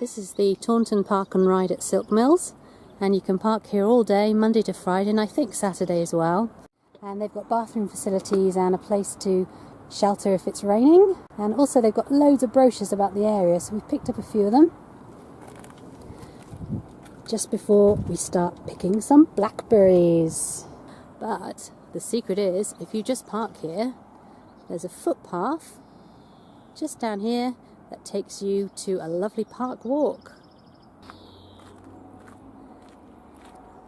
This is the Taunton Park and Ride at Silk Mills, and you can park here all day, Monday to Friday, and I think Saturday as well. And they've got bathroom facilities and a place to shelter if it's raining. And also they've got loads of brochures about the area, so we've picked up a few of them just before we start picking some blackberries. But the secret is, if you just park here, there's a footpath just down here that takes you to a lovely park walk.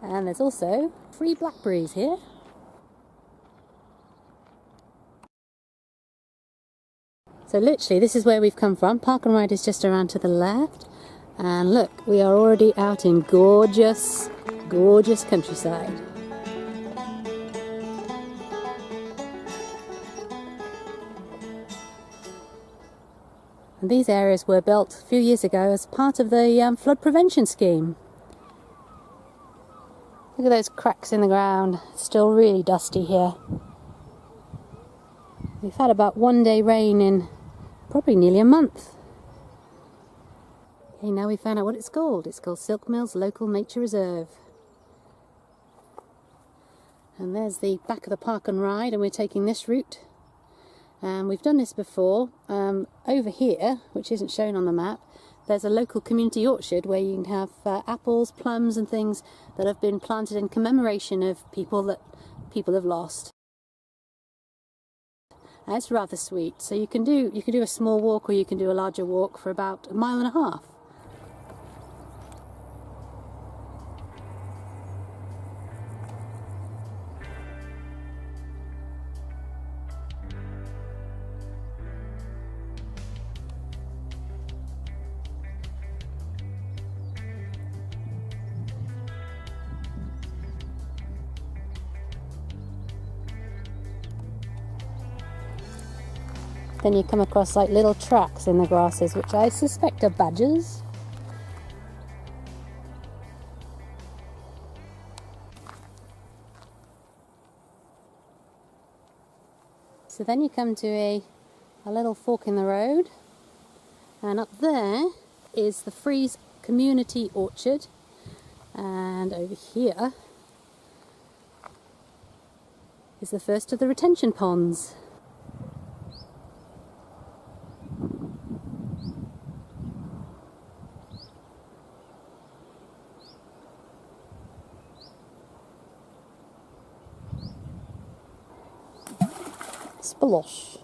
And there's also free blackberries here. So literally this is where we've come from. Park and Ride is just around to the left. And look, we are already out in gorgeous, gorgeous countryside. And these areas were built a few years ago as part of the flood prevention scheme. Look at those cracks in the ground. It's still really dusty here. We've had about 1 day rain in probably nearly a month. Okay, now we found out what it's called. It's called Silk Mills Local Nature Reserve. And there's the back of the Park and Ride, and we're taking this route. We've done this before. Over here, which isn't shown on the map, there's a local community orchard where you can have apples, plums and things that have been planted in commemoration of people that people have lost. And it's rather sweet. So you can do a small walk, or you can do a larger walk for about 1.5 miles. Then you come across like little tracks in the grasses, which I suspect are badgers. So then you come to a little fork in the road, and up there is the Frieze Community Orchard, and over here is the first of the retention ponds. Splosh.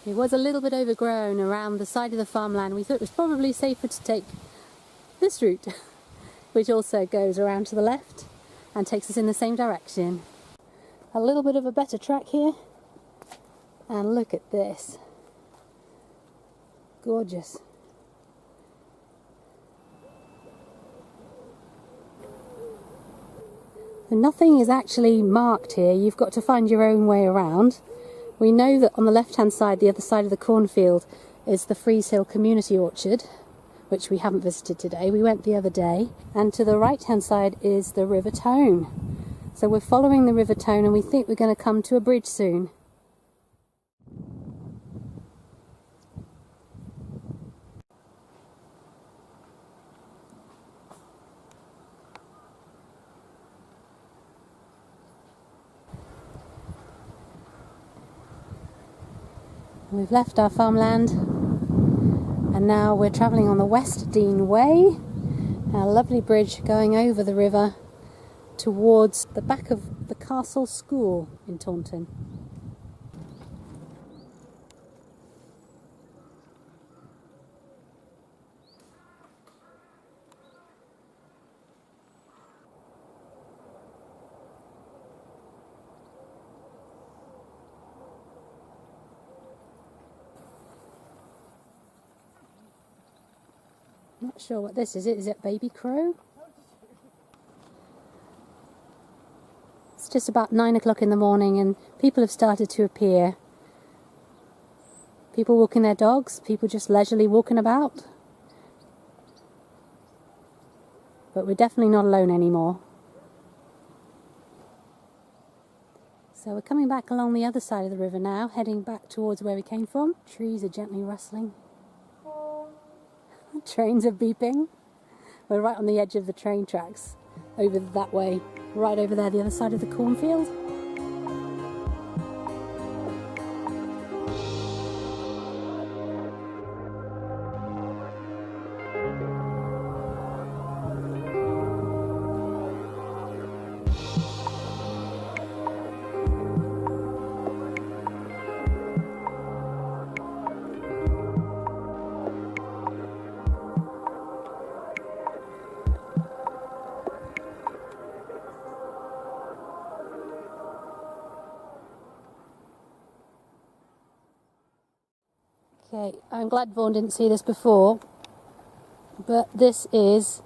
It was a little bit overgrown around the side of the farmland. We thought it was probably safer to take this route, which also goes around to the left and takes us in the same direction. A little bit of a better track here, and look at this. Gorgeous. Nothing is actually marked here. You've got to find your own way around. We know that on the left hand side, the other side of the cornfield, is the Frieze Hill Community Orchard, which we haven't visited today. We went the other day. And to the right hand side is the River Tone. So we're following the River Tone, and we think we're going to come to a bridge soon. We've left our farmland, and now we're travelling on the West Dean Way, a lovely bridge going over the river towards the back of the Castle School in Taunton. Not sure what this is. Is it baby crow? It's just about 9 o'clock in the morning and people have started to appear. People walking their dogs, people just leisurely walking about. But we're definitely not alone anymore. So we're coming back along the other side of the river now, heading back towards where we came from. Trees are gently rustling. Trains are beeping. We're right on the edge of the train tracks, over that way, right over there, the other side of the cornfield. Okay, I'm glad Vaughan didn't see this before, but this is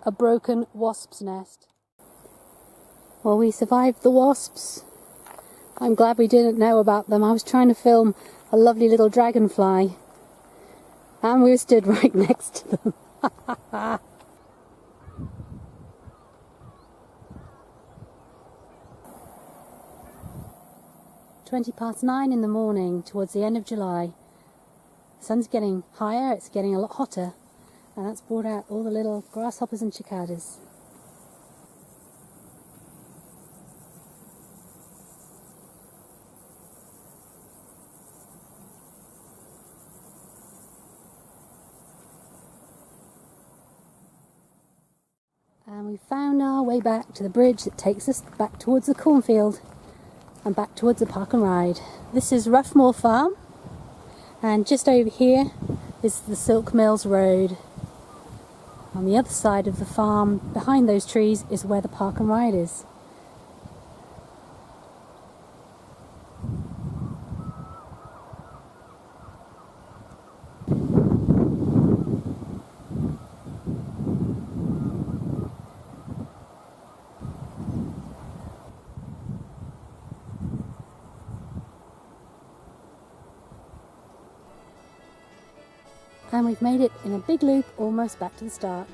a broken wasp's nest. Well, we survived the wasps. I'm glad we didn't know about them. I was trying to film a lovely little dragonfly, and we were stood right next to them. 9:20 in the morning, towards the end of July. The sun's getting higher, it's getting a lot hotter, and that's brought out all the little grasshoppers and cicadas. And we found our way back to the bridge that takes us back towards the cornfield and back towards the park and ride. This is Roughmore Farm, and just over here is the Silk Mills Road. On the other side of the farm, behind those trees, is where the park and ride is. And we've made it in a big loop almost back to the start.